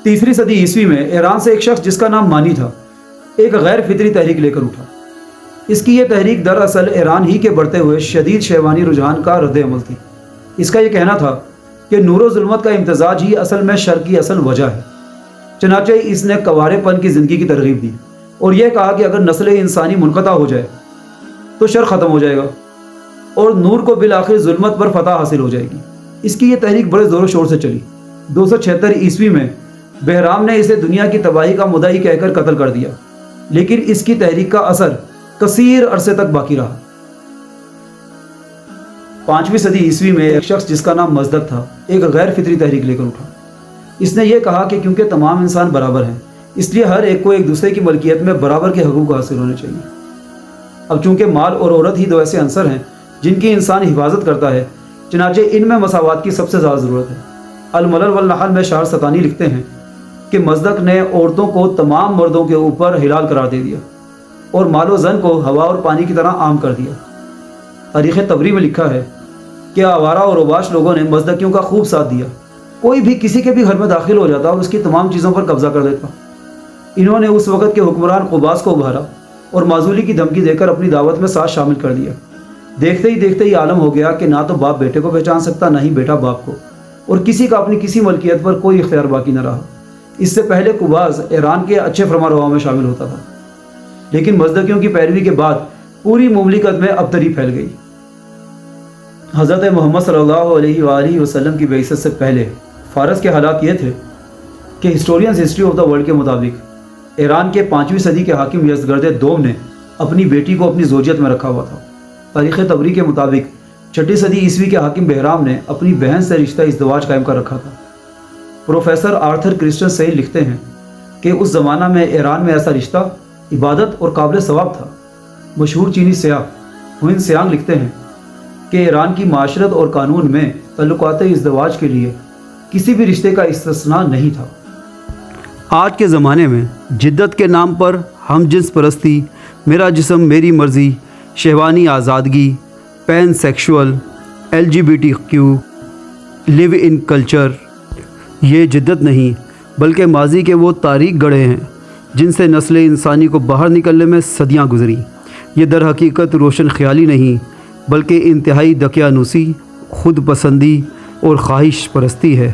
تیسری صدی عیسوی میں ایران سے ایک شخص جس کا نام مانی تھا ایک غیر فطری تحریک لے کر اٹھا۔ اس کی یہ تحریک دراصل ایران ہی کے بڑھتے ہوئے شدید شہوانی رجحان کا رد عمل تھی۔ اس کا یہ کہنا تھا کہ نور و ظلمت کا امتزاج ہی اصل میں شر کی اصل وجہ ہے۔ چنانچہ اس نے کنوارے پن کی زندگی کی ترغیب دی اور یہ کہا کہ اگر نسل انسانی منقطع ہو جائے تو شر ختم ہو جائے گا اور نور کو بالآخر ظلمت پر فتح حاصل ہو جائے گی۔ اس کی یہ تحریک بڑے زور و شور سے چلی۔ 276 عیسوی میں بہرام نے اسے دنیا کی تباہی کا مدعی کہہ کر قتل کر دیا، لیکن اس کی تحریک کا اثر کثیر عرصے تک باقی رہا۔ 5ویں صدی عیسوی میں ایک شخص جس کا نام مزدق تھا ایک غیر فطری تحریک لے کر اٹھا۔ اس نے یہ کہا کہ کیونکہ تمام انسان برابر ہیں اس لیے ہر ایک کو ایک دوسرے کی ملکیت میں برابر کے حقوق حاصل ہونے چاہیے۔ اب چونکہ مال اور عورت ہی دو ایسے عنصر ہیں جن کی انسان حفاظت کرتا ہے، چنانچہ ان میں مساوات کی سب سے زیادہ ضرورت ہے۔ الملل والنحل میں شاعر ستانی لکھتے ہیں کہ مزدق نے عورتوں کو تمام مردوں کے اوپر حلال قرار دے دیا اور مال و زن کو ہوا اور پانی کی طرح عام کر دیا۔ تاریخ تبری میں لکھا ہے کہ آوارہ اور اوباش لوگوں نے مزدقیوں کا خوب ساتھ دیا۔ کوئی بھی کسی کے بھی گھر میں داخل ہو جاتا اور اس کی تمام چیزوں پر قبضہ کر دیتا۔ انہوں نے اس وقت کے حکمران قباس کو ابھارا اور معزولی کی دھمکی دے کر اپنی دعوت میں ساتھ شامل کر دیا۔ دیکھتے ہی عالم ہو گیا کہ نہ تو باپ بیٹے کو پہچان سکتا نہ ہی بیٹا باپ کو، اور کسی کا اپنی کسی ملکیت پر کوئی اختیار باقی نہ رہا۔ اس سے پہلے قباس ایران کے اچھے فرما رواؤں میں شامل ہوتا تھا، لیکن مزدقیوں کی پیروی کے بعد پوری مملکت میں ابتری پھیل گئی۔ حضرت محمد صلی اللہ علیہ وآلہ وسلم کی بعثت سے پہلے فارس کے حالات یہ تھے کہ historians history of the world کے مطابق ایران کے 5ویں صدی کے حاکم یزدگرد دوم نے اپنی بیٹی کو اپنی زوجیت میں رکھا ہوا تھا۔ تاریخ تبری کے مطابق 6 صدی عیسوی کے حاکم بہرام نے اپنی بہن سے رشتہ ازدواج قائم کر رکھا تھا۔ پروفیسر آرتھر کرسٹن سیل لکھتے ہیں کہ اس زمانہ میں ایران میں ایسا رشتہ عبادت اور قابل ثواب تھا۔ مشہور چینی سیاح ہوئن سیانگ لکھتے ہیں کہ ایران کی معاشرت اور قانون میں تعلقات ازدواج کے لیے کسی بھی رشتے کا استثناء نہیں تھا۔ آج کے زمانے میں جدت کے نام پر ہم جنس پرستی، میرا جسم میری مرضی، شہوانی آزادگی، pan sexual, LGBTQ، live in culture, یہ جدت نہیں بلکہ ماضی کے وہ تاریک گڑھے ہیں جن سے نسل انسانی کو باہر نکلنے میں صدیاں گزری۔ یہ در حقیقت روشن خیالی نہیں بلکہ انتہائی دقیانوسی، خود پسندی اور خواہش پرستی ہے۔